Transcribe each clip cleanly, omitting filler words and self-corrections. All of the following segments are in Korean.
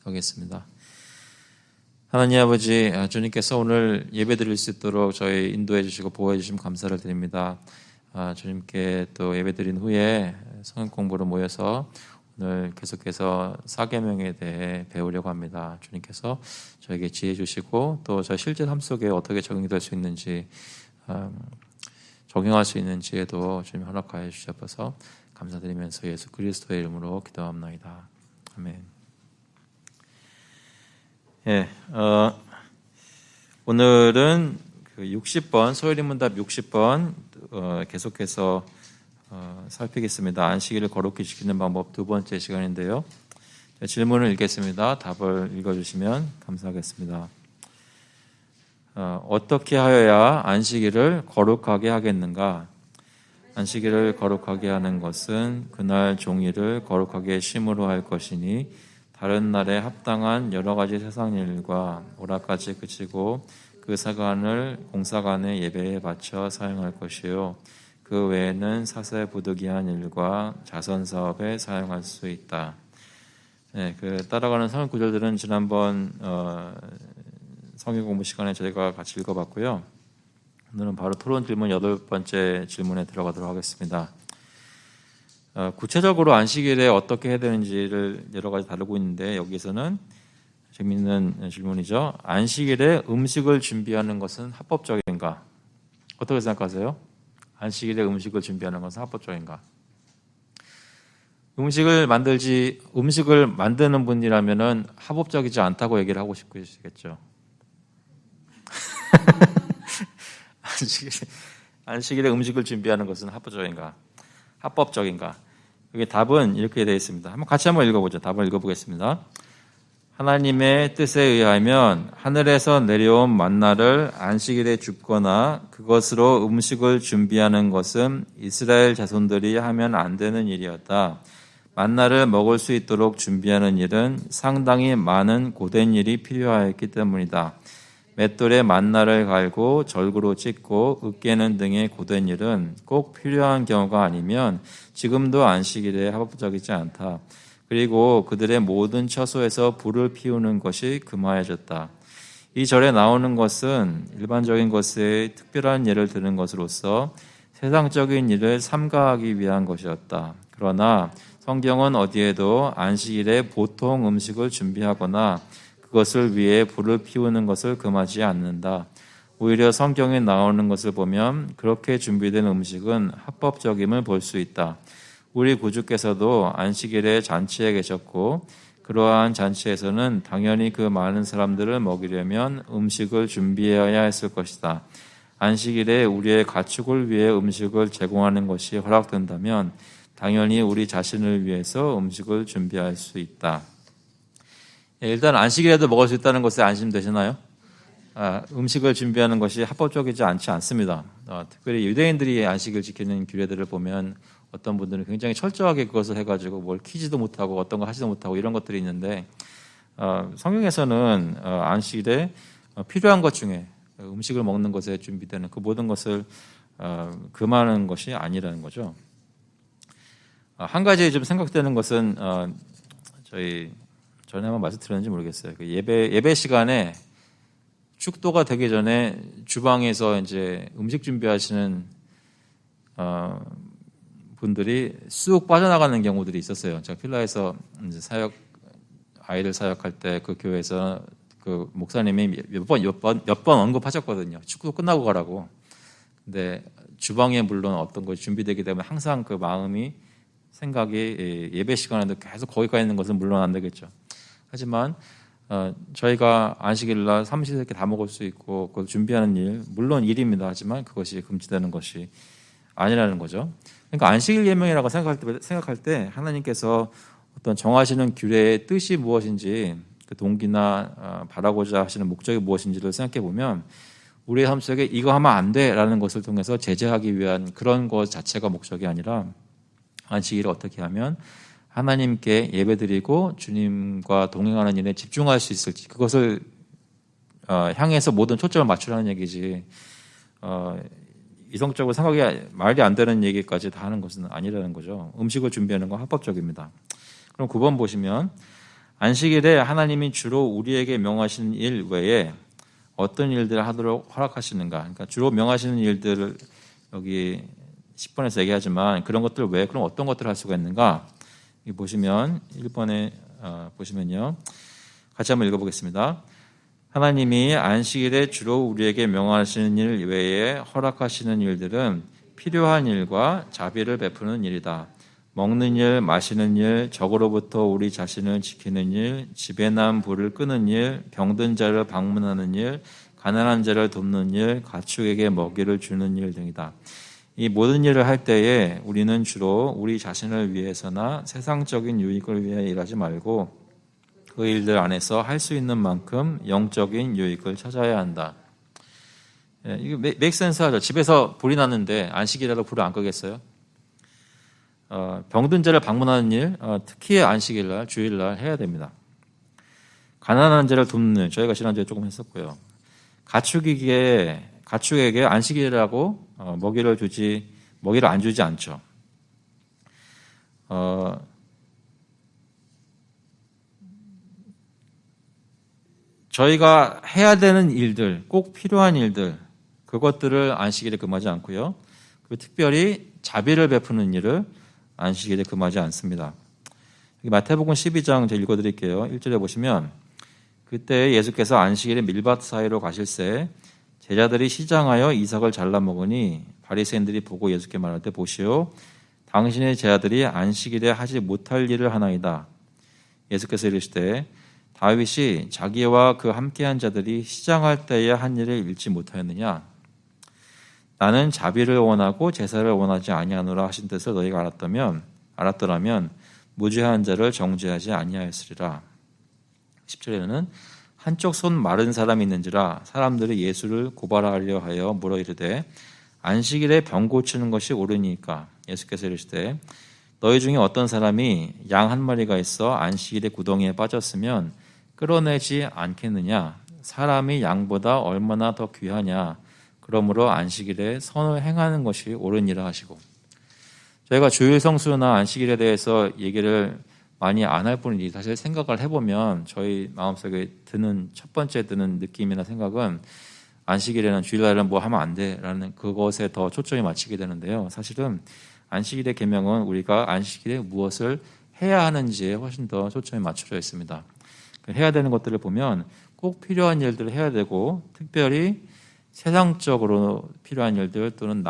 하겠습니다. 하나님 아버지, 주님께서 오늘 예배 드릴 수 있도록 저희 인도해 주시고 보호해 주시면 감사를 드립니다. 주님께 또 예배 드린 후에 성경 공부로 모여서 오늘 계속해서 사계명에 대해 배우려고 합니다. 주님께서 저에게 지혜 주시고 또 저희 실제 삶 속에 어떻게 적용될 수 있는지, 적용할 수 있는 지혜도 주님 허락하여 주셔서 감사드리면서 예수 그리스도의 이름으로 기도합나이다. 아멘. 오늘은 그 60번 소요리문답 60번 계속해서 살피겠습니다. 안식일을 거룩히 지키는 방법 두 번째 시간인데요. 질문을 읽겠습니다. 답을 읽어주시면 감사하겠습니다. 어떻게 하여야 안식일을 거룩하게 하겠는가? 안식일을 거룩하게 하는 것은 그날 종일을 거룩하게 쉼으로 할 것이니 다른 날에 합당한 여러 가지 세상 일과 오락같이 그치고 그 사관을 공사관의 예배에 바쳐 사용할 것이요 그 외에는 사세 부득이한 일과 자선 사업에 사용할 수 있다. 그 따라가는 성경 구절들은 지난번 성경 공부 시간에 저희가 같이 읽어봤고요. 오늘은 바로 토론 질문 8번째 질문에 들어가도록 하겠습니다. 구체적으로 안식일에 어떻게 해야 되는지를 여러 가지 다루고 있는데 여기서는 재미있는 질문이죠. 안식일에 음식을 준비하는 것은 합법적인가? 어떻게 생각하세요? 안식일에 음식을 준비하는 것은 합법적인가? 음식을 만드는 분이라면은 합법적이지 않다고 얘기를 하고 싶으시겠죠. 안식일에 음식을 준비하는 것은 합법적인가? 여기 답은 이렇게 되어 있습니다. 같이 한번 읽어보죠. 답을 읽어보겠습니다. 하나님의 뜻에 의하면 하늘에서 내려온 만나를 안식일에 줍거나 그것으로 음식을 준비하는 것은 이스라엘 자손들이 하면 안 되는 일이었다. 만나를 먹을 수 있도록 준비하는 일은 상당히 많은 고된 일이 필요하였기 때문이다. 맷돌에 만나를 갈고 절구로 찢고 으깨는 등의 고된 일은 꼭 필요한 경우가 아니면 지금도 안식일에 합법적이지 않다. 그리고 그들의 모든 처소에서 불을 피우는 것이 금하여졌다. 이 절에 나오는 것은 일반적인 것에 특별한 예를 드는 것으로서 세상적인 일을 삼가하기 위한 것이었다. 그러나 성경은 어디에도 안식일에 보통 음식을 준비하거나 그것을 위해 불을 피우는 것을 금하지 않는다. 오히려 성경에 나오는 것을 보면 그렇게 준비된 음식은 합법적임을 볼 수 있다. 우리 구주께서도 안식일에 잔치에 계셨고 그러한 잔치에서는 당연히 그 많은 사람들을 먹이려면 음식을 준비해야 했을 것이다. 안식일에 우리의 가축을 위해 음식을 제공하는 것이 허락된다면 당연히 우리 자신을 위해서 음식을 준비할 수 있다. 일단 안식일에도 먹을 수 있다는 것에 안심되시나요? 음식을 준비하는 것이 합법적이지 않지 않습니다. 특별히 유대인들이 안식일 지키는 규례들을 보면 어떤 분들은 굉장히 철저하게 그것을 해가지고 뭘 키지도 못하고 어떤 거 하지도 못하고 이런 것들이 있는데 성경에서는 안식일에 필요한 것 중에 음식을 먹는 것에 준비되는 그 모든 것을 금하는 것이 아니라는 거죠. 한 가지 좀 생각되는 것은 전에 한번 말씀드렸는지 모르겠어요. 그 예배 시간에 축도가 되기 전에 주방에서 이제 음식 준비하시는 분들이 쑥 빠져나가는 경우들이 있었어요. 제가 필라에서 이제 아이들 사역할 때 그 교회에서 그 목사님이 몇 번 언급하셨거든요. 축도 끝나고 가라고. 근데 주방에 물론 어떤 것이 준비되기 때문에 항상 그 마음이 생각이 예배 시간에도 계속 거기 가 있는 것은 물론 안 되겠죠. 하지만 저희가 안식일날 삼시세끼 다 먹을 수 있고 그걸 준비하는 일, 물론 일입니다. 하지만 그것이 금지되는 것이 아니라는 거죠. 그러니까 안식일 예명이라고 생각할 때 하나님께서 어떤 정하시는 규례의 뜻이 무엇인지 그 동기나 바라고자 하시는 목적이 무엇인지를 생각해 보면 우리의 삶 속에 이거 하면 안 돼라는 것을 통해서 제재하기 위한 그런 것 자체가 목적이 아니라 안식일을 어떻게 하면 하나님께 예배드리고 주님과 동행하는 일에 집중할 수 있을지 그것을 향해서 모든 초점을 맞추라는 얘기지 이성적으로 생각이 말이 안 되는 얘기까지 다 하는 것은 아니라는 거죠. 음식을 준비하는 건 합법적입니다. 그럼 9번 보시면 안식일에 하나님이 주로 우리에게 명하시는 일 외에 어떤 일들을 하도록 허락하시는가? 그러니까 주로 명하시는 일들을 여기 10번에서 얘기하지만 그런 것들 외에 그럼 어떤 것들을 할 수가 있는가? 여기 보시면 1번에 보시면요. 같이 한번 읽어보겠습니다. 하나님이 안식일에 주로 우리에게 명하시는 일 외에 허락하시는 일들은 필요한 일과 자비를 베푸는 일이다. 먹는 일, 마시는 일, 적으로부터 우리 자신을 지키는 일, 집에 난 불을 끄는 일, 병든 자를 방문하는 일, 가난한 자를 돕는 일, 가축에게 먹이를 주는 일 등이다. 이 모든 일을 할 때에 우리는 주로 우리 자신을 위해서나 세상적인 유익을 위해 일하지 말고 그 일들 안에서 할 수 있는 만큼 영적인 유익을 찾아야 한다. 이거 make sense 하죠. 집에서 불이 났는데 안식일이라도 불을 안 끄겠어요? 병든 자를 방문하는 일, 특히 안식일날, 주일날 해야 됩니다. 가난한 자를 돕는 일, 저희가 지난주에 조금 했었고요. 가축에게 안식일이라고 먹이를 안 주지 않죠. 저희가 해야 되는 일들, 꼭 필요한 일들, 그것들을 안식일에 금하지 않고요. 그리고 특별히 자비를 베푸는 일을 안식일에 금하지 않습니다. 여기 마태복음 12장 제가 읽어드릴게요. 1절에 보시면 그때 예수께서 안식일에 밀밭 사이로 가실새 제자들이 시장하여 이삭을 잘라 먹으니 바리새인들이 보고 예수께 말할 때 보시오 당신의 제자들이 안식일에 하지 못할 일을 하나이다. 예수께서 이르시되 다윗이 자기와 그 함께한 자들이 시장할 때에 한 일을 잃지 못하였느냐? 나는 자비를 원하고 제사를 원하지 아니하노라 하신 뜻을 너희가 알았더라면 무죄한 자를 정죄하지 아니하였으리라. 10절에는 한쪽 손 마른 사람이 있는지라 사람들이 예수를 고발하려 하여 물어 이르되 안식일에 병 고치는 것이 옳으니까 예수께서 이르시되 너희 중에 어떤 사람이 양 한 마리가 있어 안식일에 구덩이에 빠졌으면 끌어내지 않겠느냐? 사람이 양보다 얼마나 더 귀하냐? 그러므로 안식일에 선을 행하는 것이 옳으니라 하시고 저희가 주일 성수나 안식일에 대해서 얘기를 많이 안 할 뿐이지 사실 생각을 해보면 저희 마음속에 첫 번째 드는 느낌이나 생각은 안식일에는 주일날은 뭐 하면 안 돼라는 그것에 더 초점이 맞추게 되는데요. 사실은 안식일의 계명은 우리가 안식일에 무엇을 해야 하는지에 훨씬 더 초점이 맞춰져 있습니다. 해야 되는 것들을 보면 꼭 필요한 일들을 해야 되고 특별히 세상적으로 필요한 일들 또는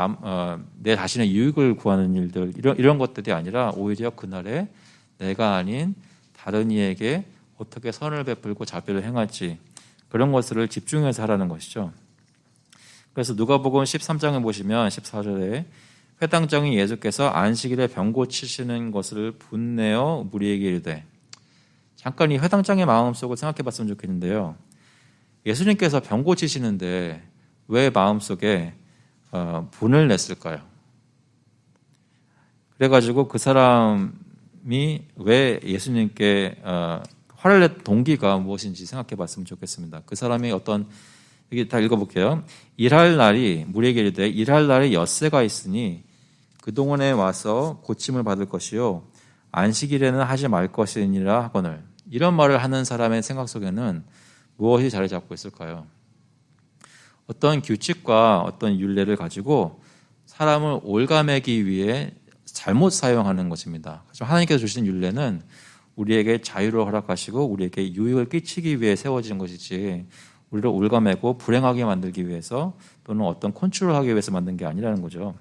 내 자신의 유익을 구하는 일들 이런 것들이 아니라 오히려 그날에 내가 아닌 다른 이에게 어떻게 선을 베풀고 자비를 행할지 그런 것들을 집중해서 하라는 것이죠. 그래서 누가복음 13장을 보시면 14절에 회당장인 예수께서 안식일에 병 고치시는 것을 분내어 무리에게 이르되 잠깐 이 회당장의 마음속을 생각해 봤으면 좋겠는데요. 예수님께서 병 고치시는데 왜 마음속에 분을 냈을까요? 그래가지고 그 사람이 왜 예수님께 화를 낸 동기가 무엇인지 생각해 봤으면 좋겠습니다. 그 사람이 여기 다 읽어볼게요. 무리에게 이르되 일할 날이 엿새가 있으니 그동안에 와서 고침을 받을 것이요 안식일에는 하지 말 것이니라 하거늘. 이런 말을 하는 사람의 생각 속에는 무엇이 자리 잡고 있을까요? 어떤 규칙과 어떤 율례를 가지고 사람을 올가매기 위해 잘못 사용하는 것입니다. 하나님께서 주신 율례는 우리에게 자유를 허락하시고 우리에게 유익을 끼치기 위해 세워진 것이지 우리를 올가매고 불행하게 만들기 위해서 또는 어떤 컨트롤하기 위해서 만든 게 아니라는 거죠.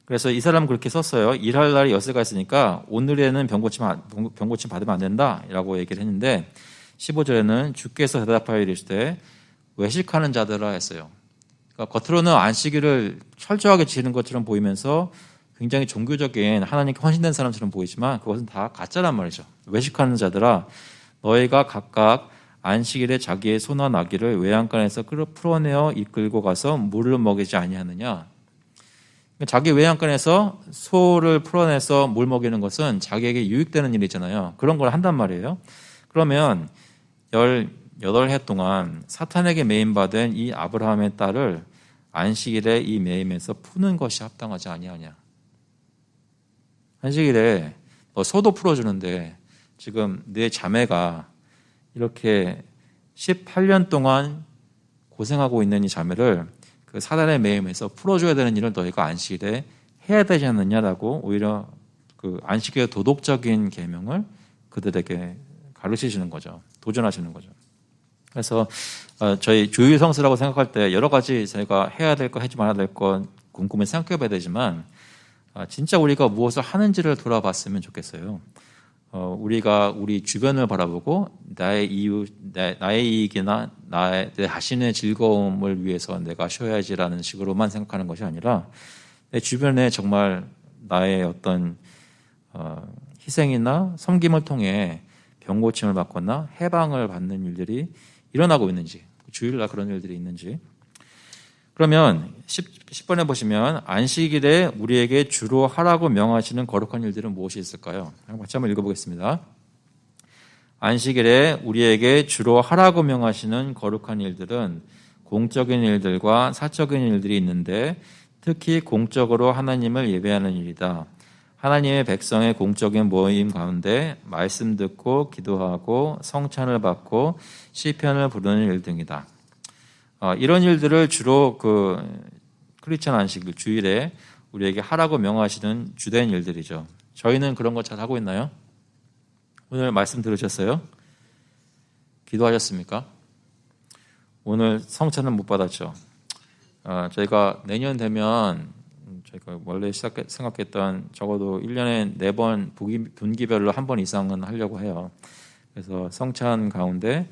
그래서 이 사람은 그렇게 썼어요. 일할 날이 엿새가 있으니까 오늘에는 병고침 받으면 안 된다라고 얘기를 했는데 15절에는 주께서 대답하여 이르시되 외식하는 자들아 했어요. 그러니까 겉으로는 안식일을 철저하게 지키는 것처럼 보이면서 굉장히 종교적인 하나님께 헌신된 사람처럼 보이지만 그것은 다 가짜란 말이죠. 외식하는 자들아 너희가 각각 안식일에 자기의 소나 나귀를 외양간에서 풀어내어 이끌고 가서 물을 먹이지 아니하느냐. 자기 외양간에서 소를 풀어내서 물 먹이는 것은 자기에게 유익되는 일이잖아요. 그런 걸 한단 말이에요. 그러면 18해 동안 사탄에게 매임받은 이 아브라함의 딸을 안식일에 이 매임에서 푸는 것이 합당하지 아니하냐. 안식일에 소도 풀어주는데 지금 내 자매가 이렇게 18년 동안 고생하고 있는 이 자매를 그 사단의 매임에서 풀어줘야 되는 일을 너희가 안식일에 해야 되지 않느냐라고 오히려 그 안식일의 도덕적인 계명을 그들에게 가르치시는 거죠. 도전하시는 거죠. 그래서 저희 주일 성수라고 생각할 때 여러 가지 저희가 해야 될 거, 하지 말아야 될 거 곰곰이 생각해 봐야 되지만 진짜 우리가 무엇을 하는지를 돌아봤으면 좋겠어요. 우리가 우리 주변을 바라보고 나의 이익이나 내 자신의 즐거움을 위해서 내가 쉬어야지라는 식으로만 생각하는 것이 아니라 내 주변에 정말 나의 어떤 희생이나 섬김을 통해 병고침을 받거나 해방을 받는 일들이 일어나고 있는지, 주일날 그런 일들이 있는지. 그러면 10번에 보시면 안식일에 우리에게 주로 하라고 명하시는 거룩한 일들은 무엇이 있을까요? 같이 한번 읽어보겠습니다. 안식일에 우리에게 주로 하라고 명하시는 거룩한 일들은 공적인 일들과 사적인 일들이 있는데 특히 공적으로 하나님을 예배하는 일이다. 하나님의 백성의 공적인 모임 가운데 말씀 듣고 기도하고 성찬을 받고 시편을 부르는 일 등이다. 이런 일들을 주로 그 크리스천 안식일 주일에 우리에게 하라고 명하시는 주된 일들이죠. 저희는 그런 거 잘 하고 있나요? 오늘 말씀 들으셨어요? 기도하셨습니까? 오늘 성찬은 못 받았죠. 저희가 내년 되면 저희가 원래 생각했던 적어도 1년에 4번 분기별로 한 번 이상은 하려고 해요. 그래서 성찬 가운데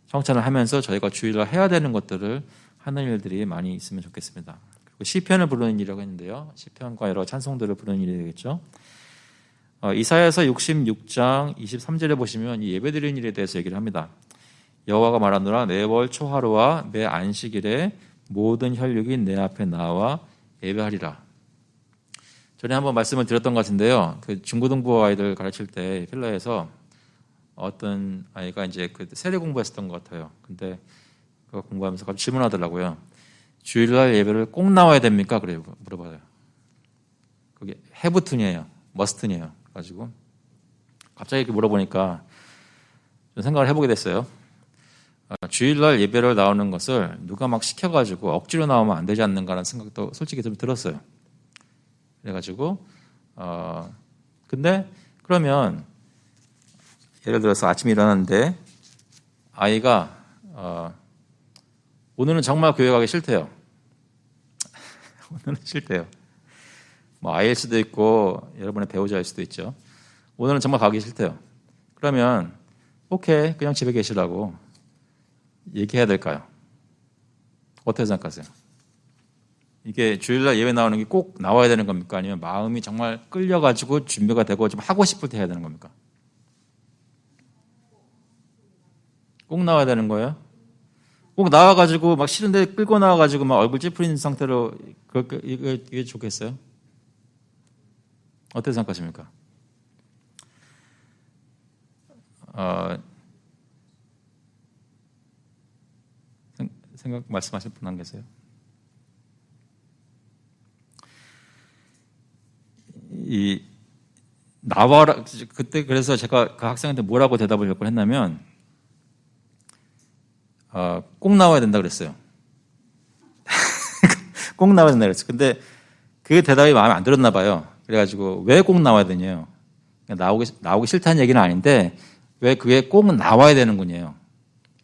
성찬을 하면서 저희가 주일날 해야 되는 것들을 하는 일들이 많이 있으면 좋겠습니다. 그리고 시편을 부르는 일이라고 했는데요. 시편과 여러 찬송들을 부르는 일이 되겠죠. 이사야서 66장 23절에 보시면 이 예배드리는 일에 대해서 얘기를 합니다. 여호와가 말하노라 내 월 초하루와 매 안식일에 모든 혈육이 내 앞에 나와 예배하리라. 전에 한번 말씀을 드렸던 것 같은데요. 그 중고등부 아이들 가르칠 때 필라에서 어떤 아이가 이제 그 세례 공부했었던 것 같아요. 근데 그거 공부하면서 갑자기 질문하더라고요. 주일날 예배를 꼭 나와야 됩니까? 그래요. 물어봐요. 그게 해부튼이에요. 머스튼이에요. 가지고 갑자기 이렇게 물어보니까 좀 생각을 해보게 됐어요. 주일날 예배를 나오는 것을 누가 막 시켜가지고 억지로 나오면 안 되지 않는가라는 생각도 솔직히 좀 들었어요. 그래가지고 근데 그러면 예를 들어서 아침에 일어났는데 아이가 오늘은 정말 교회 가기 싫대요. 오늘은 싫대요. 뭐 아이일 수도 있고 여러분의 배우자일 수도 있죠. 오늘은 정말 가기 싫대요. 그러면 오케이 그냥 집에 계시라고 얘기해야 될까요? 어떻게 생각하세요? 이게 주일날 예배 나오는 게 꼭 나와야 되는 겁니까? 아니면 마음이 정말 끌려가지고 준비가 되고 좀 하고 싶을 때 해야 되는 겁니까? 꼭 나와야 되는 거예요? 꼭 나와가지고 막 싫은데 끌고 나와가지고 막 얼굴 찌푸린 상태로 이게 좋겠어요? 어떻게 생각하십니까? 생각 말씀하실 분 안 계세요? 나와라 그때 그래서 제가 그 학생한테 뭐라고 대답을 몇 번 했냐면 꼭 나와야 된다 그랬어요. 꼭 나와야 된다 그랬어요. 근데 그 대답이 마음에 안 들었나 봐요. 그래가지고 왜 꼭 나와야 되냐요. 나오기 싫다는 얘기는 아닌데 왜 그게 꼭 나와야 되는군요.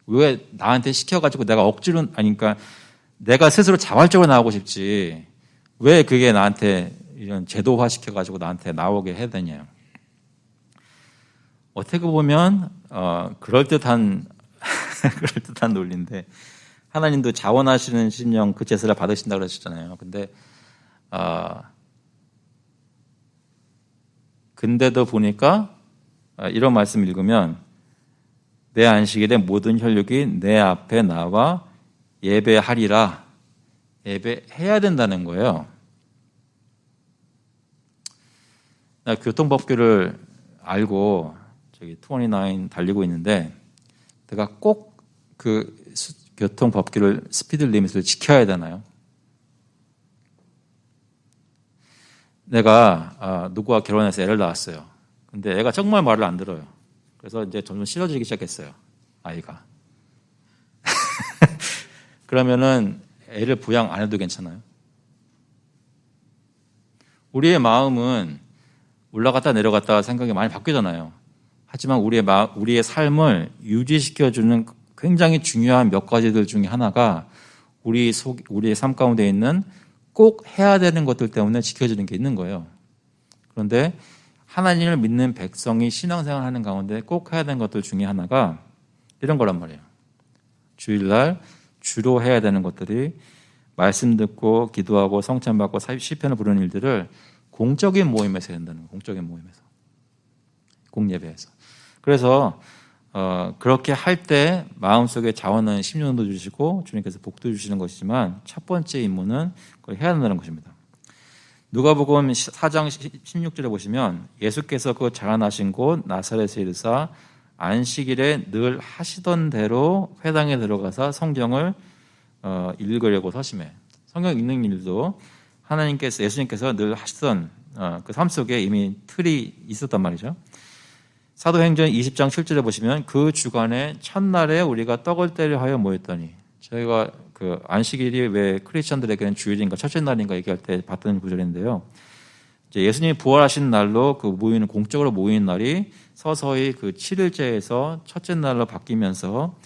왜 나한테 시켜가지고 내가 억지로 아니까 내가 스스로 자발적으로 나오고 싶지 왜 그게 나한테 이런 제도화 시켜가지고 나한테 나오게 해야 되냐. 어떻게 보면 그럴듯한 논리인데 하나님도 자원하시는 심령 그 제사를 받으신다고 그러셨잖아요. 근데도 보니까 이런 말씀 읽으면 내 안식일에 모든 혈육이 내 앞에 나와 예배하리라. 예배해야 된다는 거예요. 나 교통법규를 알고 저기 29 달리고 있는데 내가 꼭 그 교통법규를 스피드 리밋을 지켜야 되나요? 내가 누구와 결혼해서 애를 낳았어요. 근데 애가 정말 말을 안 들어요. 그래서 이제 점점 싫어지기 시작했어요, 아이가. 그러면은 애를 부양 안 해도 괜찮아요? 우리의 마음은 올라갔다 내려갔다 생각이 많이 바뀌잖아요. 하지만 우리의 삶을 유지시켜주는 굉장히 중요한 몇 가지들 중에 하나가 우리의 삶 가운데 있는 꼭 해야 되는 것들 때문에 지켜지는 게 있는 거예요. 그런데 하나님을 믿는 백성이 신앙생활 하는 가운데 꼭 해야 되는 것들 중에 하나가 이런 거란 말이에요. 주일날 주로 해야 되는 것들이 말씀 듣고 기도하고 성찬받고 시편을 부르는 일들을 공적인 모임에서 해야 된다는 거예요. 공적인 모임에서. 공예배에서. 그래서 그렇게 할 때 마음속에 자원하는 심령도 주시고 주님께서 복도 주시는 것이지만 첫 번째 임무는 그걸 해야 한다는 것입니다. 누가복음 4장 16절에 보시면 예수께서 그 자라나신 곳 나사렛에 이르사 안식일에 늘 하시던 대로 회당에 들어가서 성경을 읽으려고 서심해. 성경 읽는 일도 예수님께서 늘 하시던 그 삶 속에 이미 틀이 있었단 말이죠. 사도행전 20장 7절에 보시면 그 주간에 첫날에 우리가 떡을 떼려 하여 모였더니, 저희가 그 안식일이 왜 크리스천들에게는 주일인가 첫째 날인가 얘기할 때 봤던 구절인데요. 이제 예수님이 부활하신 날로 그 공적으로 모이는 날이 서서히 그 7일째에서 첫째 날로 바뀌면서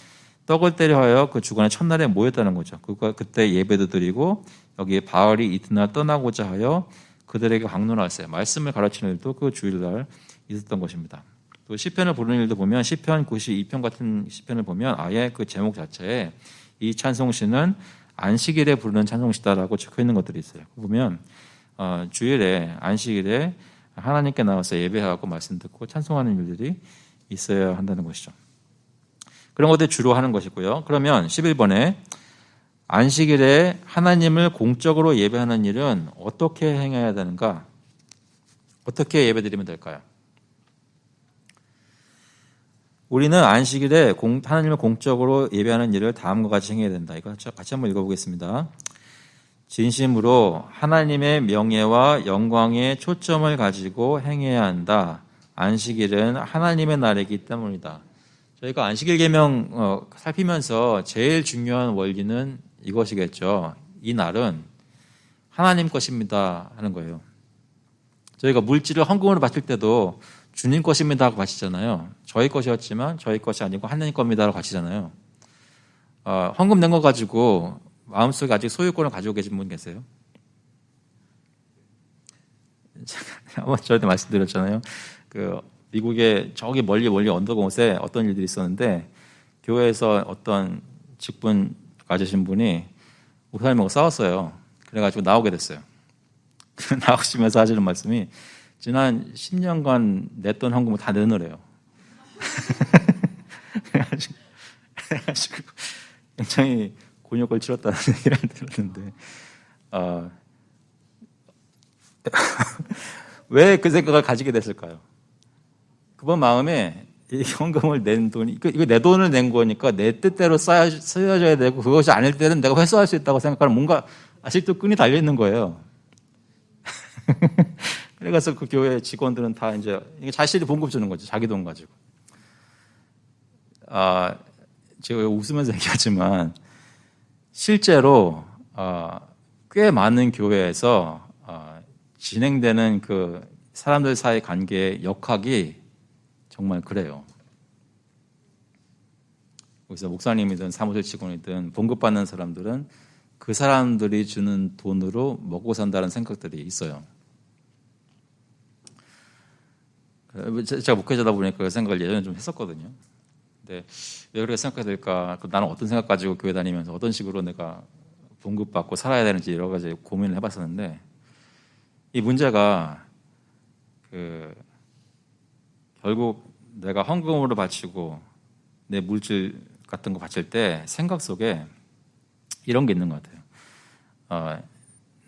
떡을 떼려 하여 그 주간에 첫날에 모였다는 거죠. 그때 예배도 드리고 여기에 바울이 이튿날 떠나고자 하여 그들에게 강론하였어요. 말씀을 가르치는 일도 그 주일날 있었던 것입니다. 또 시편을 부르는 일도 보면 시편 92편 같은 시편을 보면 아예 그 제목 자체에 이 찬송시는 안식일에 부르는 찬송시다라고 적혀 있는 것들이 있어요. 보면 주일에 안식일에 하나님께 나와서 예배하고 말씀 듣고 찬송하는 일들이 있어야 한다는 것이죠. 그런 것들 주로 하는 것이고요. 그러면 11번에 안식일에 하나님을 공적으로 예배하는 일은 어떻게 행해야 되는가? 어떻게 예배드리면 될까요? 우리는 안식일에 하나님을 공적으로 예배하는 일을 다음과 같이 행해야 된다. 이거 같이 한번 읽어보겠습니다. 진심으로 하나님의 명예와 영광에 초점을 가지고 행해야 한다. 안식일은 하나님의 날이기 때문이다. 저희가 안식일 계명 살피면서 제일 중요한 원리는 이것이겠죠. 이 날은 하나님 것입니다 하는 거예요. 저희가 물질을 헌금으로 바칠 때도 주님 것입니다 하고 바치잖아요. 저희 것이었지만 저희 것이 아니고 하나님 겁니다 하고 바치잖아요. 헌금 낸 거 가지고 마음속에 아직 소유권을 가지고 계신 분 계세요? 한번 저한테 말씀드렸잖아요. 그 미국의 저기 멀리 언더곳에 어떤 일들이 있었는데 교회에서 어떤 직분 가지신 분이 목사님하고 싸웠어요. 그래가지고 나오게 됐어요. 나오시면서 하시는 말씀이 지난 10년간 냈던 헌금을 다 내놓으래요. 그래가지고 굉장히 곤욕을 치렀다는 얘기를 들었는데 왜 그 생각을 가지게 됐을까요? 그분 마음에 이 헌금을 낸 돈이 이거 내 돈을 낸 거니까 내 뜻대로 쓰여져야 되고 그것이 아닐 때는 내가 회수할 수 있다고 생각하는 뭔가 아직도 끈이 달려 있는 거예요. 그래서 그 교회 직원들은 다 이제 자신이 봉급 주는 거죠. 자기 돈 가지고. 제가 웃으면서 얘기하지만 실제로 꽤 많은 교회에서 진행되는 그 사람들 사이 관계의 역학이 정말 그래요. 그래서 목사님이든 사무실 직원이든 봉급받는 사람들은 그 사람들이 주는 돈으로 먹고 산다는 생각들이 있어요. 제가 목회자다 보니까 그 생각을 예전에 좀 했었거든요. 근데 왜 그렇게 생각해야 될까? 나는 어떤 생각 가지고 교회 다니면서 어떤 식으로 내가 봉급받고 살아야 되는지 여러 가지 고민을 해봤었는데 이 문제가 결국 내가 헌금으로 바치고 내 물질 같은 거 바칠 때 생각 속에 이런 게 있는 것 같아요.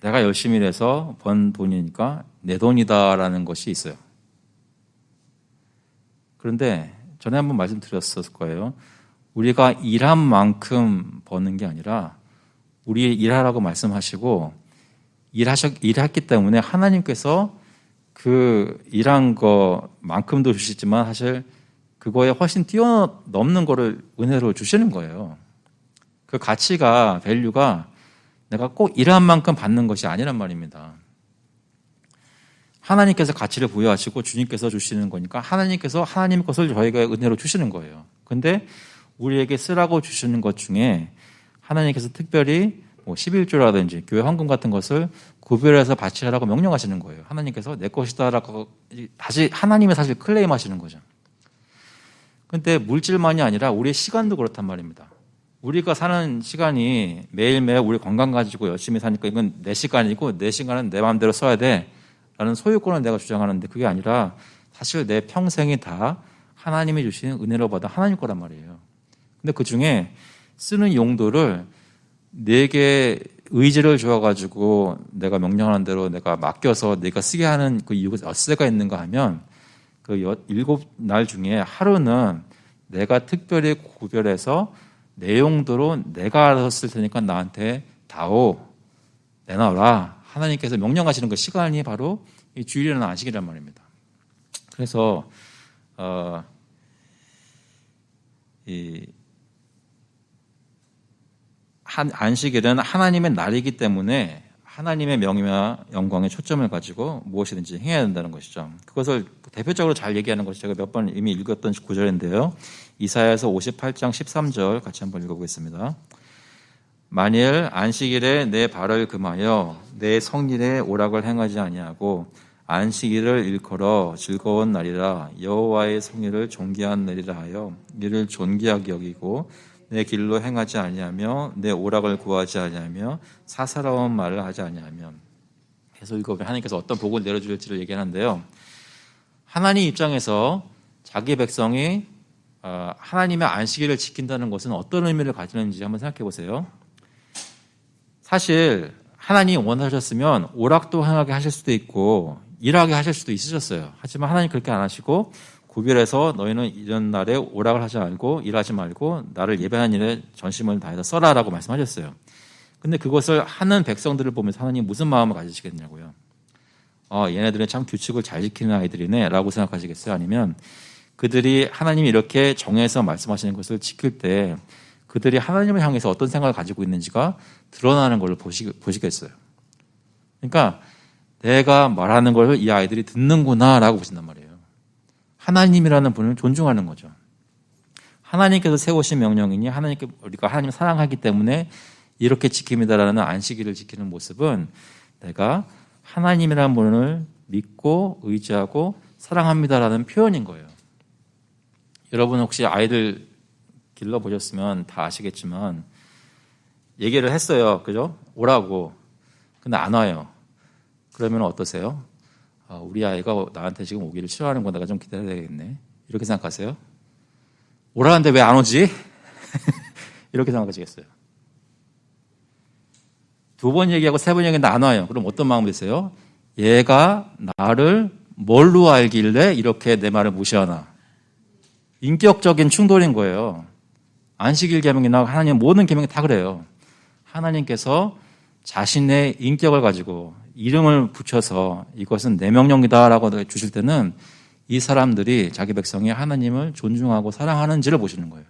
내가 열심히 일해서 번 돈이니까 내 돈이다라는 것이 있어요. 그런데 전에 한번 말씀드렸을 거예요. 우리가 일한 만큼 버는 게 아니라 우리 일하라고 말씀하시고 일했기 때문에 하나님께서 그 일한 거만큼도 주시지만 사실 그거에 훨씬 뛰어넘는 거를 은혜로 주시는 거예요. 그 가치가, 밸류가 내가 꼭 일한 만큼 받는 것이 아니란 말입니다. 하나님께서 가치를 부여하시고 주님께서 주시는 거니까 하나님께서 하나님 것을 저희가 은혜로 주시는 거예요. 근데 우리에게 쓰라고 주시는 것 중에 하나님께서 특별히 11조라든지 교회 헌금 같은 것을 구별해서 바치라고 명령하시는 거예요. 하나님께서 내 것이다라고 다시 하나님의 사실 클레임하시는 거죠. 근데 물질만이 아니라 우리의 시간도 그렇단 말입니다. 우리가 사는 시간이 매일매일 우리 건강 가지고 열심히 사니까 이건 내 시간이고 내 시간은 내 마음대로 써야 돼 라는 소유권을 내가 주장하는데 그게 아니라 사실 내 평생이 다 하나님이 주신 은혜로 받아 하나님 거란 말이에요. 근데 그 중에 쓰는 용도를 내게 의지를 주어가지고 내가 명령하는 대로 내가 맡겨서 내가 쓰게 하는 그 이유가 엿새가 있는가 하면 그 7날 중에 하루는 내가 특별히 구별해서 내 용도로 내가 알아서 쓸 테니까 나한테 다오 내놔라 하나님께서 명령하시는 그 시간이 바로 이 주일이라는 안식이란 말입니다. 그래서 이 안식일은 하나님의 날이기 때문에 하나님의 명예와 영광에 초점을 가지고 무엇이든지 행해야 된다는 것이죠. 그것을 대표적으로 잘 얘기하는 것이 제가 몇 번 이미 읽었던 구절인데요. 이사야서 58장 13절 같이 한번 읽어보겠습니다. 만일 안식일에 내 발을 금하여 내 성일에 오락을 행하지 아니하고 안식일을 일컬어 즐거운 날이라 여호와의 성일을 존귀한 날이라 하여 이를 존귀하게 여기고 내 길로 행하지 아니하며 내 오락을 구하지 아니하며 사사로운 말을 하지 아니하면 계속 읽어보면 하나님께서 어떤 복을 내려주실지를 얘기하는데요. 하나님 입장에서 자기 백성이 하나님의 안식일을 지킨다는 것은 어떤 의미를 가지는지 한번 생각해 보세요. 사실 하나님이 원하셨으면 오락도 행하게 하실 수도 있고 일하게 하실 수도 있으셨어요. 하지만 하나님 그렇게 안 하시고 구별해서 너희는 이런 날에 오락을 하지 말고 일하지 말고 나를 예배하는 일에 전심을 다해서 써라라고 말씀하셨어요. 근데 그것을 하는 백성들을 보면서 하나님 무슨 마음을 가지시겠냐고요. 얘네들은 참 규칙을 잘 지키는 아이들이네 라고 생각하시겠어요? 아니면 그들이 하나님이 이렇게 정해서 말씀하시는 것을 지킬 때 그들이 하나님을 향해서 어떤 생각을 가지고 있는지가 드러나는 걸 보시겠어요. 그러니까 내가 말하는 걸 이 아이들이 듣는구나 라고 보신단 말이에요. 하나님이라는 분을 존중하는 거죠. 하나님께서 세우신 명령이니 우리가 하나님을 사랑하기 때문에 이렇게 지킵니다라는 안식일을 지키는 모습은 내가 하나님이라는 분을 믿고 의지하고 사랑합니다라는 표현인 거예요. 여러분 혹시 아이들 길러보셨으면 다 아시겠지만 얘기를 했어요. 그죠? 오라고. 근데 안 와요. 그러면 어떠세요? 우리 아이가 나한테 지금 오기를 싫어하는 거 내가 좀 기다려야 되겠네. 이렇게 생각하세요? 오라는데 왜 안 오지? 이렇게 생각하시겠어요? 2번 얘기하고 3번 얘기했는데 안 와요. 그럼 어떤 마음이 드세요? 얘가 나를 뭘로 알길래 이렇게 내 말을 무시하나? 인격적인 충돌인 거예요. 안식일 계명이나 하나님 모든 계명이 다 그래요. 하나님께서 자신의 인격을 가지고 이름을 붙여서 이것은 내 명령이다라고 주실 때는 이 사람들이 자기 백성이 하나님을 존중하고 사랑하는지를 보시는 거예요.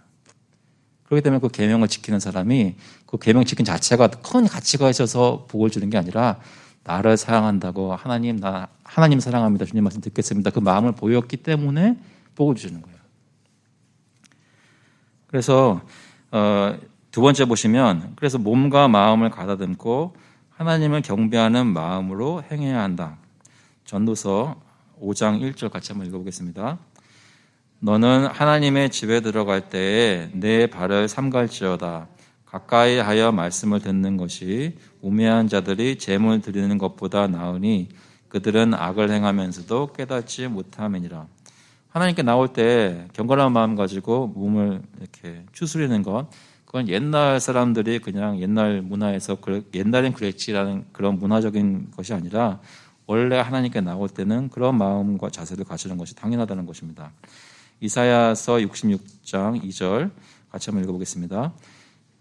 그렇기 때문에 그 계명을 지키는 사람이 그 계명 지킨 자체가 큰 가치가 있어서 복을 주는 게 아니라 나를 사랑한다고 하나님 사랑합니다. 주님 말씀 듣겠습니다. 그 마음을 보였기 때문에 복을 주시는 거예요. 그래서 2번째 보시면 그래서 몸과 마음을 가다듬고 하나님을 경배하는 마음으로 행해야 한다. 전도서 5장 1절 같이 한번 읽어보겠습니다. 너는 하나님의 집에 들어갈 때에 내 발을 삼갈지어다. 가까이 하여 말씀을 듣는 것이 우매한 자들이 재물 드리는 것보다 나으니 그들은 악을 행하면서도 깨닫지 못함이니라. 하나님께 나올 때 경건한 마음 가지고 몸을 이렇게 추스리는 것, 그건 옛날 사람들이 그냥 옛날 문화에서 옛날엔 그랬지라는 그런 문화적인 것이 아니라 원래 하나님께 나올 때는 그런 마음과 자세를 가지는 것이 당연하다는 것입니다. 이사야서 66장 2절 같이 한번 읽어보겠습니다.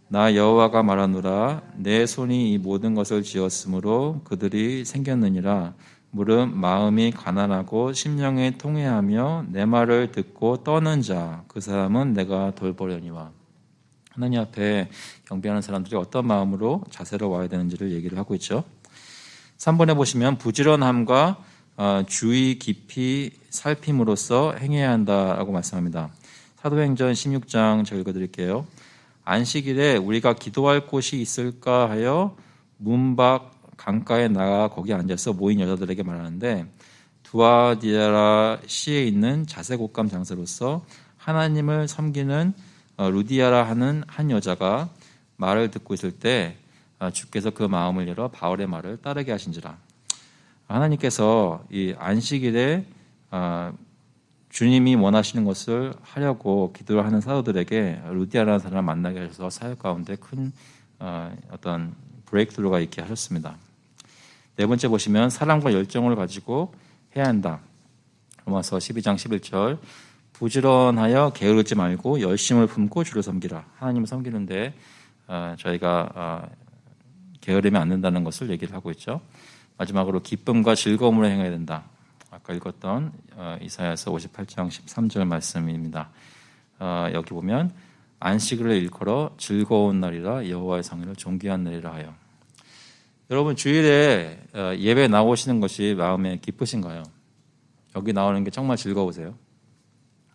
나 여호와가 말하노라 내 손이 이 모든 것을 지었으므로 그들이 생겼느니라 무릇 마음이 가난하고 심령이 통회하며 내 말을 듣고 떠는 자 그 사람은 내가 돌보려니와. 하나님 앞에 경배하는 사람들이 어떤 마음으로 자세로 와야 되는지를 얘기를 하고 있죠. 3번에 보시면 부지런함과 주의 깊이 살핌으로써 행해야 한다라고 말씀합니다. 사도행전 16장 제가 읽어드릴게요. 안식일에 우리가 기도할 곳이 있을까 하여 문 밖 강가에 나가 거기 앉아서 모인 여자들에게 말하는데 두아디아라 시에 있는 자색옷감 장사로서 하나님을 섬기는 루디아라 하는 한 여자가 말을 듣고 있을 때 주께서 그 마음을 열어 바울의 말을 따르게 하신지라. 하나님께서 이 안식일에 주님이 원하시는 것을 하려고 기도를 하는 사도들에게 루디아라는 사람을 만나게 하셔서 사역 가운데 큰 어떤 브레이크스루가 있게 하셨습니다. 네 번째 보시면 사랑과 열정을 가지고 해야 한다. 로마서 12장 11절 부지런하여 게으르지 말고 열심을 품고 주를 섬기라. 하나님을 섬기는데 저희가 게으르면 안 된다는 것을 얘기를 하고 있죠. 마지막으로 기쁨과 즐거움으로 행해야 된다. 아까 읽었던 이사야서 58장 13절 말씀입니다. 여기 보면 안식일을 일컬어 즐거운 날이라 여호와의 성일을 존귀한 날이라 하여. 여러분 주일에 예배 나오시는 것이 마음에 기쁘신가요? 여기 나오는 게 정말 즐거우세요?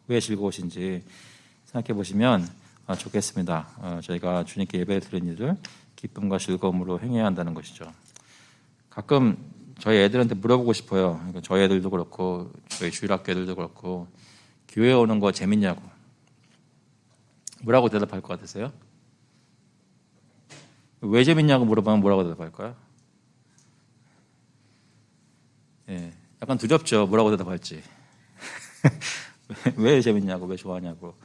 왜 즐거우신지 생각해 보시면 좋겠습니다. 저희가 주님께 예배 드리는 일을 기쁨과 즐거움으로 행해야 한다는 것이죠. 가끔 저희 애들한테 물어보고 싶어요. 그러니까 저희 애들도 그렇고 저희 주일학교 애들도 그렇고 교회 오는 거 재밌냐고. 뭐라고 대답할 것 같으세요? 왜 재밌냐고 물어보면 뭐라고 대답할까요? 예, 약간 두렵죠. 뭐라고 대답할지. 왜 재밌냐고, 왜 좋아하냐고.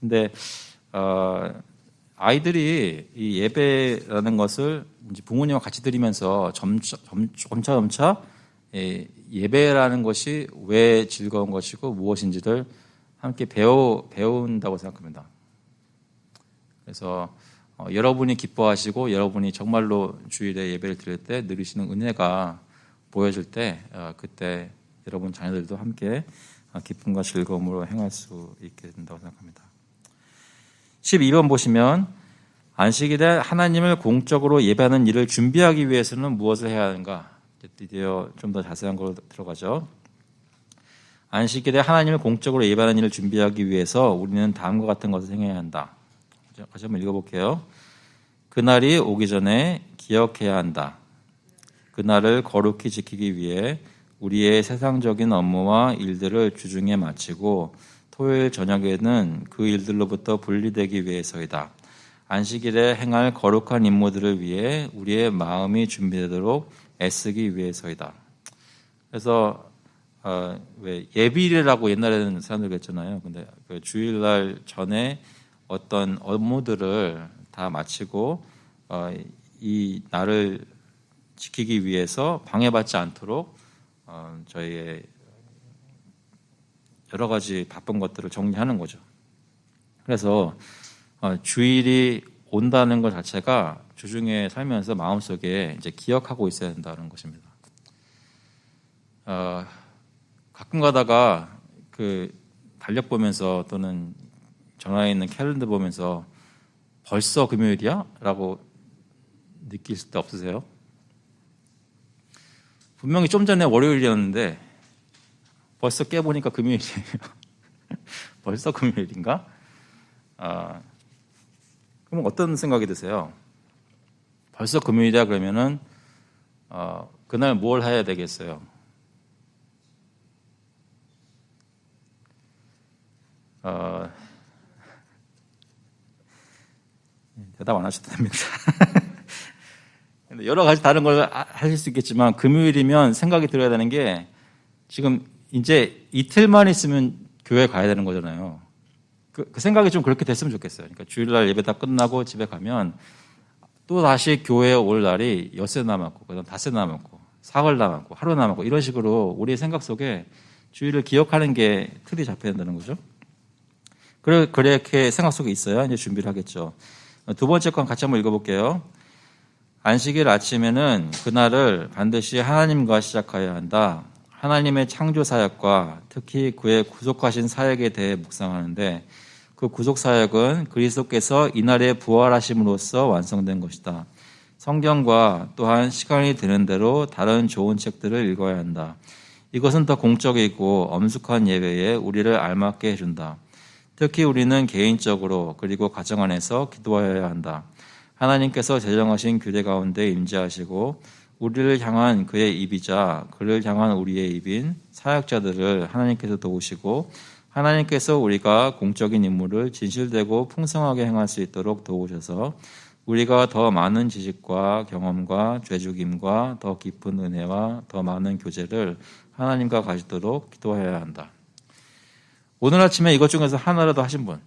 근데 아이들이 이 예배라는 것을 이제 부모님과 같이 드리면서 점차 예배라는 것이 왜 즐거운 것이고 무엇인지를 함께 배운다고 생각합니다. 그래서 여러분이 기뻐하시고 여러분이 정말로 주일에 예배를 드릴 때 누리시는 은혜가 보여질 때 그때 여러분 자녀들도 함께 기쁨과 즐거움으로 행할 수 있게 된다고 생각합니다. 12번 보시면 안식일에 하나님을 공적으로 예배하는 일을 준비하기 위해서는 무엇을 해야 하는가? 드디어 좀 더 자세한 걸로 들어가죠. 안식일에 하나님을 공적으로 예배하는 일을 준비하기 위해서 우리는 다음과 같은 것을 행해야 한다. 다시 한번 읽어볼게요. 그날이 오기 전에 기억해야 한다. 그날을 거룩히 지키기 위해 우리의 세상적인 업무와 일들을 주중에 마치고 토요일 저녁에는 그 일들로부터 분리되기 위해서이다. 안식일에 행할 거룩한 임무들을 위해 우리의 마음이 준비되도록 애쓰기 위해서이다. 그래서 왜 예비일이라고 옛날에는 사람들 그랬잖아요. 근데 그 주일날 전에 어떤 업무들을 다 마치고 이 날을 지키기 위해서 방해받지 않도록 저희의 여러 가지 바쁜 것들을 정리하는 거죠. 그래서 주일이 온다는 것 자체가 주중에 살면서 마음속에 이제 기억하고 있어야 된다는 것입니다. 가끔 가다가 그 달력 보면서 또는 전화에 있는 캘린더 보면서 벌써 금요일이야? 라고 느낄 때 없으세요? 분명히 좀 전에 월요일이었는데 벌써 깨보니까 금요일이에요. 벌써 금요일인가? 그럼 어떤 생각이 드세요? 벌써 금요일이야 그러면은 그날 뭘 해야 되겠어요? 대답 안 하셔도 됩니다. 여러 가지 다른 걸 하실 수 있겠지만 금요일이면 생각이 들어야 되는 게 지금 이제 이틀만 있으면 교회 가야 되는 거잖아요. 그 생각이 좀 그렇게 됐으면 좋겠어요. 그러니까 주일날 예배 다 끝나고 집에 가면 또 다시 교회에 올 날이 엿새 남았고 그다음 닷새 남았고 사흘 남았고 하루 남았고 이런 식으로 우리의 생각 속에 주일을 기억하는 게 틀이 잡혀야 된다는 거죠. 그렇게 생각 속에 있어야 이제 준비를 하겠죠. 두 번째 건 같이 한번 읽어볼게요. 안식일 아침에는 그날을 반드시 하나님과 시작해야 한다. 하나님의 창조 사역과 특히 그의 구속하신 사역에 대해 묵상하는데 그 구속 사역은 그리스도께서 이날에 부활하심으로써 완성된 것이다. 성경과 또한 시간이 되는 대로 다른 좋은 책들을 읽어야 한다. 이것은 더 공적이고 엄숙한 예배에 우리를 알맞게 해준다. 특히 우리는 개인적으로 그리고 가정 안에서 기도하여야 한다. 하나님께서 제정하신 규례 가운데 임재하시고 우리를 향한 그의 입이자 그를 향한 우리의 입인 사역자들을 하나님께서 도우시고 하나님께서 우리가 공적인 임무를 진실되고 풍성하게 행할 수 있도록 도우셔서 우리가 더 많은 지식과 경험과 죄죽임과 더 깊은 은혜와 더 많은 교제를 하나님과 가지도록 기도해야 한다. 오늘 아침에 이것 중에서 하나라도 하신 분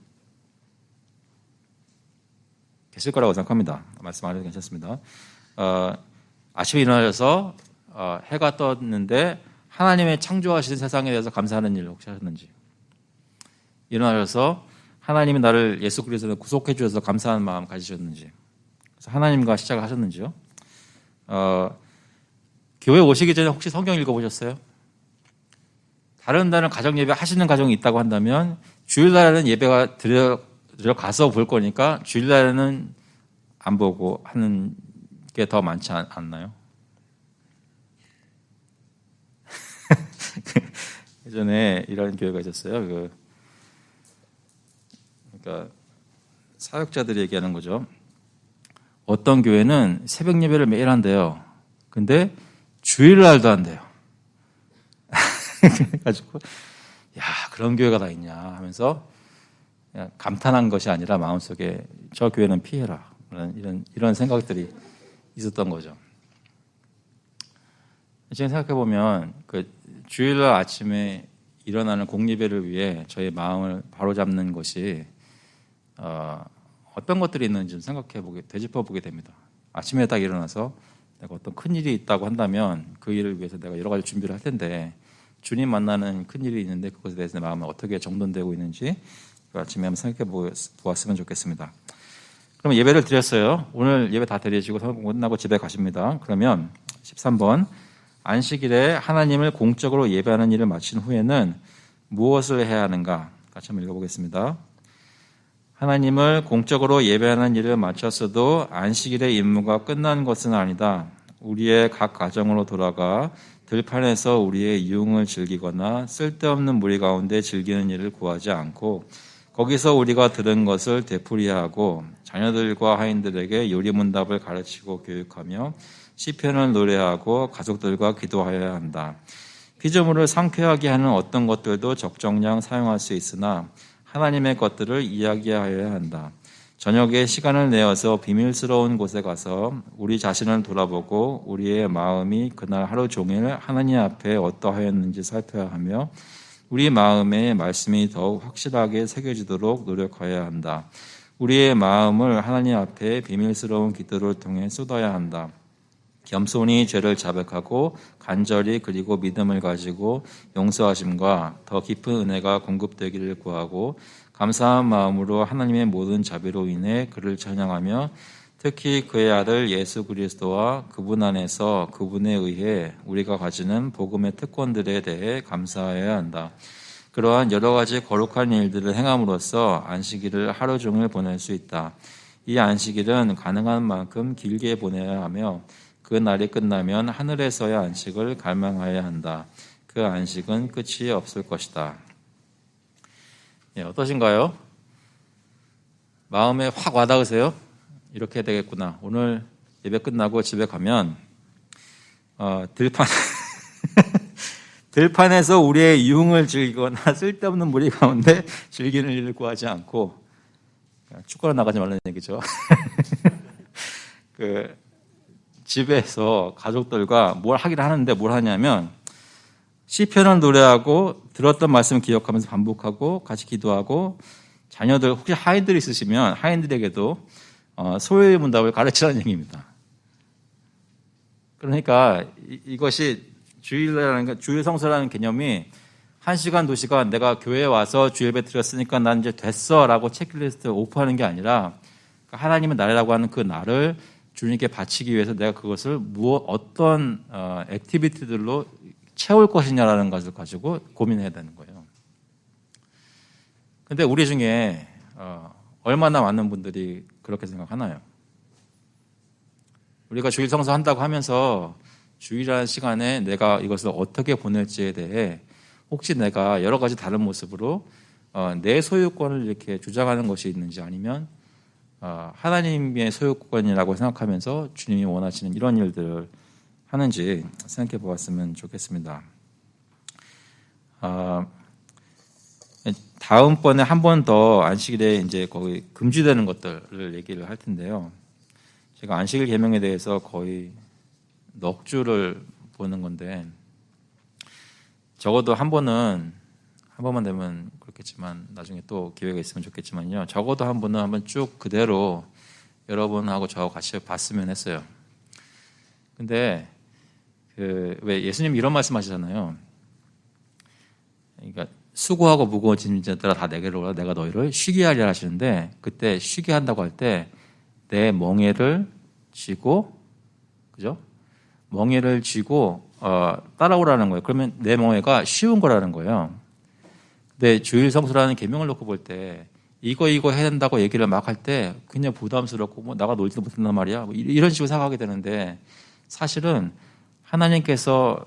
계실 거라고 생각합니다. 말씀 안 해도 괜찮습니다. 아침에 일어나셔서 해가 떴는데 하나님의 창조하신 세상에 대해서 감사하는 일 혹시 하셨는지, 일어나셔서 하나님이 나를 예수 그리스도로 구속해 주셔서 감사하는 마음 가지셨는지, 그래서 하나님과 시작을 하셨는지요. 교회 오시기 전에 혹시 성경 읽어보셨어요? 다른 날은 가정 예배 하시는 가정이 있다고 한다면 주일날에는 예배가 들어가서 볼 거니까 주일날에는 안 보고 하는 게 더 많지 않나요? 예전에 이런 교회가 있었어요. 그러니까 사역자들이 얘기하는 거죠. 어떤 교회는 새벽 예배를 매일 한대요. 근데 주일날도 한대요. 그래가지고 야, 그런 교회가 다 있냐 하면서 그냥 감탄한 것이 아니라 마음속에 저 교회는 피해라 이런 생각들이 있었던 거죠. 지금 생각해 보면 그 주일날 아침에 일어나는 공예배를 위해 저의 마음을 바로잡는 것이 어떤 것들이 있는지 좀 되짚어 보게 됩니다. 아침에 딱 일어나서 내가 어떤 큰 일이 있다고 한다면 그 일을 위해서 내가 여러 가지 준비를 할 텐데 주님 만나는 큰 일이 있는데 그것에 대해서 내 마음이 어떻게 정돈되고 있는지 그 아침에 한번 생각해 보았으면 좋겠습니다. 그럼 예배를 드렸어요. 오늘 예배 다 드리시고 끝나고 집에 가십니다. 그러면 13번 안식일에 하나님을 공적으로 예배하는 일을 마친 후에는 무엇을 해야 하는가? 같이 한번 읽어보겠습니다. 하나님을 공적으로 예배하는 일을 마쳤어도 안식일의 임무가 끝난 것은 아니다. 우리의 각 가정으로 돌아가 들판에서 우리의 유흥을 즐기거나 쓸데없는 무리 가운데 즐기는 일을 구하지 않고 거기서 우리가 들은 것을 되풀이하고 자녀들과 하인들에게 요리문답을 가르치고 교육하며 시편을 노래하고 가족들과 기도하여야 한다. 피조물을 상쾌하게 하는 어떤 것들도 적정량 사용할 수 있으나 하나님의 것들을 이야기하여야 한다. 저녁에 시간을 내어서 비밀스러운 곳에 가서 우리 자신을 돌아보고 우리의 마음이 그날 하루 종일 하나님 앞에 어떠하였는지 살펴야 하며 우리 마음에 말씀이 더욱 확실하게 새겨지도록 노력해야 한다. 우리의 마음을 하나님 앞에 비밀스러운 기도를 통해 쏟아야 한다. 겸손히 죄를 자백하고 간절히 그리고 믿음을 가지고 용서하심과 더 깊은 은혜가 공급되기를 구하고 감사한 마음으로 하나님의 모든 자비로 인해 그를 찬양하며 특히 그의 아들 예수 그리스도와 그분 안에서 그분에 의해 우리가 가지는 복음의 특권들에 대해 감사해야 한다. 그러한 여러 가지 거룩한 일들을 행함으로써 안식일을 하루 종일 보낼 수 있다. 이 안식일은 가능한 만큼 길게 보내야 하며 그 날이 끝나면 하늘에서의 안식을 갈망해야 한다. 그 안식은 끝이 없을 것이다. 어떠신가요? 마음에 확 와닿으세요? 이렇게 되겠구나. 오늘 예배 끝나고 집에 가면 들판에서 우리의 유흥을 즐기거나 쓸데없는 무리 가운데 즐기는 일을 구하지 않고 축구로 나가지 말라는 얘기죠. 집에서 가족들과 뭘 하긴 하는데 뭘 하냐면 시편을 노래하고 들었던 말씀을 기억하면서 반복하고 같이 기도하고 자녀들 혹시 하인들 있으시면 하인들에게도 소요의 문답을 가르치라는 얘기입니다. 그러니까 이것이 주일 성수라는 개념이 1시간, 2시간 내가 교회에 와서 주일배 드렸으니까 난 이제 됐어라고 체크리스트 오프하는 게 아니라 하나님의 날이라고 하는 그 날을 주님께 바치기 위해서 내가 그것을 어떤 액티비티들로 채울 것이냐라는 것을 가지고 고민해야 되는 거예요. 근데 우리 중에 얼마나 많은 분들이 그렇게 생각하나요? 우리가 주일 성수한다고 하면서 주일이라는 시간에 내가 이것을 어떻게 보낼지에 대해 혹시 내가 여러 가지 다른 모습으로 내 소유권을 이렇게 주장하는 것이 있는지, 아니면 하나님의 소유권이라고 생각하면서 주님이 원하시는 이런 일들을 하는지 생각해 보았으면 좋겠습니다. 다음번에 한 번 더 안식일에 이제 거의 금지되는 것들을 얘기를 할 텐데요. 제가 안식일 계명에 대해서 거의 넉 줄을 보는 건데, 적어도 한 번만 되면 그렇겠지만 나중에 또 기회가 있으면 좋겠지만요. 적어도 한 번은 한번 쭉 그대로 여러분하고 저하고 같이 봤으면 했어요. 근데 왜 예수님이 이런 말씀하시잖아요. 그러니까 수고하고 무거워진 자들아 다 내게로 오라, 내가 너희를 쉬게 하리라 하시는데, 그때 쉬게 한다고 할 때 내 멍에를 쥐고, 그죠? 멍에를 쥐고 따라오라는 거예요. 그러면 내 멍에가 쉬운 거라는 거예요. 근데 주일 성수라는 계명을 놓고 볼 때 이거 해야 된다고 얘기를 막 할 때 그냥 부담스럽고 뭐 나가 놀지도 못한단 말이야, 뭐 이런 식으로 생각하게 되는데, 사실은 하나님께서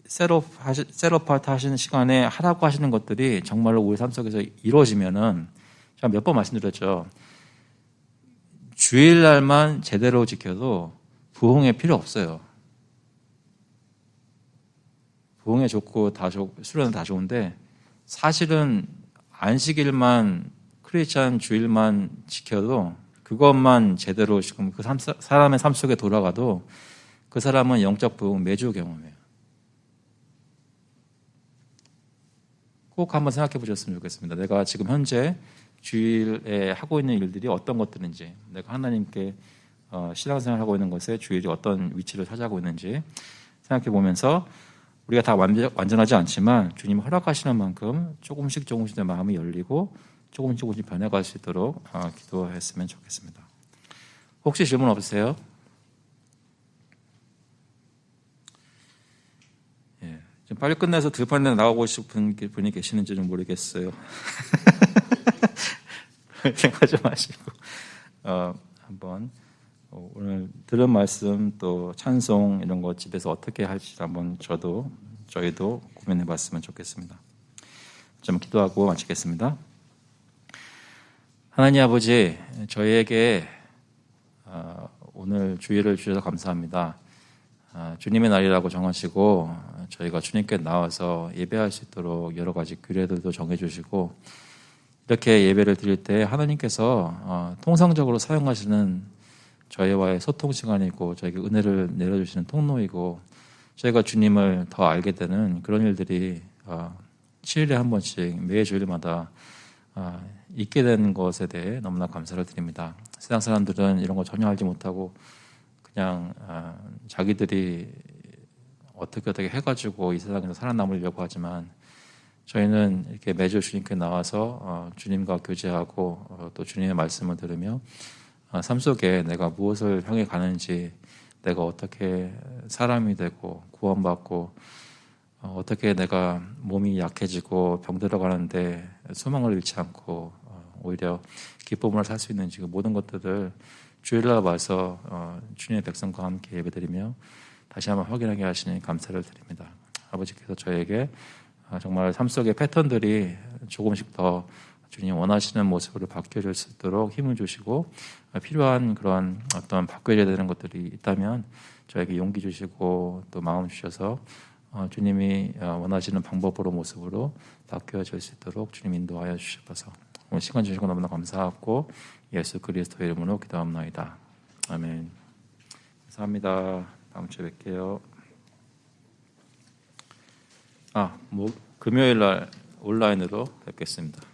셋업파트 하시는 시간에 하라고 하시는 것들이 정말로 우리 삶 속에서 이루어지면은, 제가 몇 번 말씀드렸죠. 주일날만 제대로 지켜도 부흥회 필요 없어요. 부흥회 좋고 수련은 다 좋은데, 사실은 안식일만, 크리스찬 주일만 지켜도, 그것만 제대로 지금 그 사람의 삶 속에 돌아가도 그 사람은 영적 부흥 매주 경험해요. 꼭 한번 생각해 보셨으면 좋겠습니다. 내가 지금 현재 주일에 하고 있는 일들이 어떤 것들인지, 내가 하나님께 신앙생활하고 있는 것에 주일이 어떤 위치를 차지하고 있는지 생각해 보면서, 우리가 다 완전하지 않지만 주님이 허락하시는 만큼 조금씩 내 마음이 열리고 조금씩 변해갈 수 있도록 기도했으면 좋겠습니다. 혹시 질문 없으세요? 예, 좀 빨리 끝내서 들판에 나가고 싶은 분이 계시는지는 모르겠어요. 생각하지 마시고 한번 오늘 들은 말씀, 또 찬송 이런 거 집에서 어떻게 할지 한번 저희도 고민해 봤으면 좋겠습니다. 좀 기도하고 마치겠습니다. 하나님 아버지, 저희에게 오늘 주일을 주셔서 감사합니다. 주님의 날이라고 정하시고 저희가 주님께 나와서 예배할 수 있도록 여러 가지 규례들도 정해주시고, 이렇게 예배를 드릴 때 하나님께서 통상적으로 사용하시는 저희와의 소통 시간이고, 저에게 은혜를 내려주시는 통로이고, 저희가 주님을 더 알게 되는 그런 일들이 7일에 한 번씩 매 주일마다 있게 된 것에 대해 너무나 감사를 드립니다. 세상 사람들은 이런 거 전혀 알지 못하고 그냥 자기들이 어떻게 해가지고 이 세상에서 살아남으려고 하지만, 저희는 이렇게 매주 주님께 나와서 주님과 교제하고 또 주님의 말씀을 들으며 삶 속에 내가 무엇을 향해 가는지, 내가 어떻게 사람이 되고 구원받고 어떻게 내가 몸이 약해지고 병들어가는데 소망을 잃지 않고 오히려 기쁨으로 살 수 있는지, 그 모든 것들을 주일날 와서 주님의 백성과 함께 예배드리며 다시 한번 확인하게 하시니 감사를 드립니다. 아버지께서 저에게 정말 삶 속의 패턴들이 조금씩 더 주님 원하시는 모습으로 바뀌어질 수 있도록 힘을 주시고, 필요한 그런 어떤 바뀌어야 되는 것들이 있다면 저에게 용기 주시고 또 마음 주셔서 주님이 원하시는 방법으로 모습으로 바뀌어질 수 있도록 주님 인도하여 주셔서, 오늘 시간 주시고 너무나 감사하고 예수 그리스도의 이름으로 기도합나이다. 아멘. 감사합니다. 다음 주에 뵐게요. 금요일 날 온라인으로 뵙겠습니다.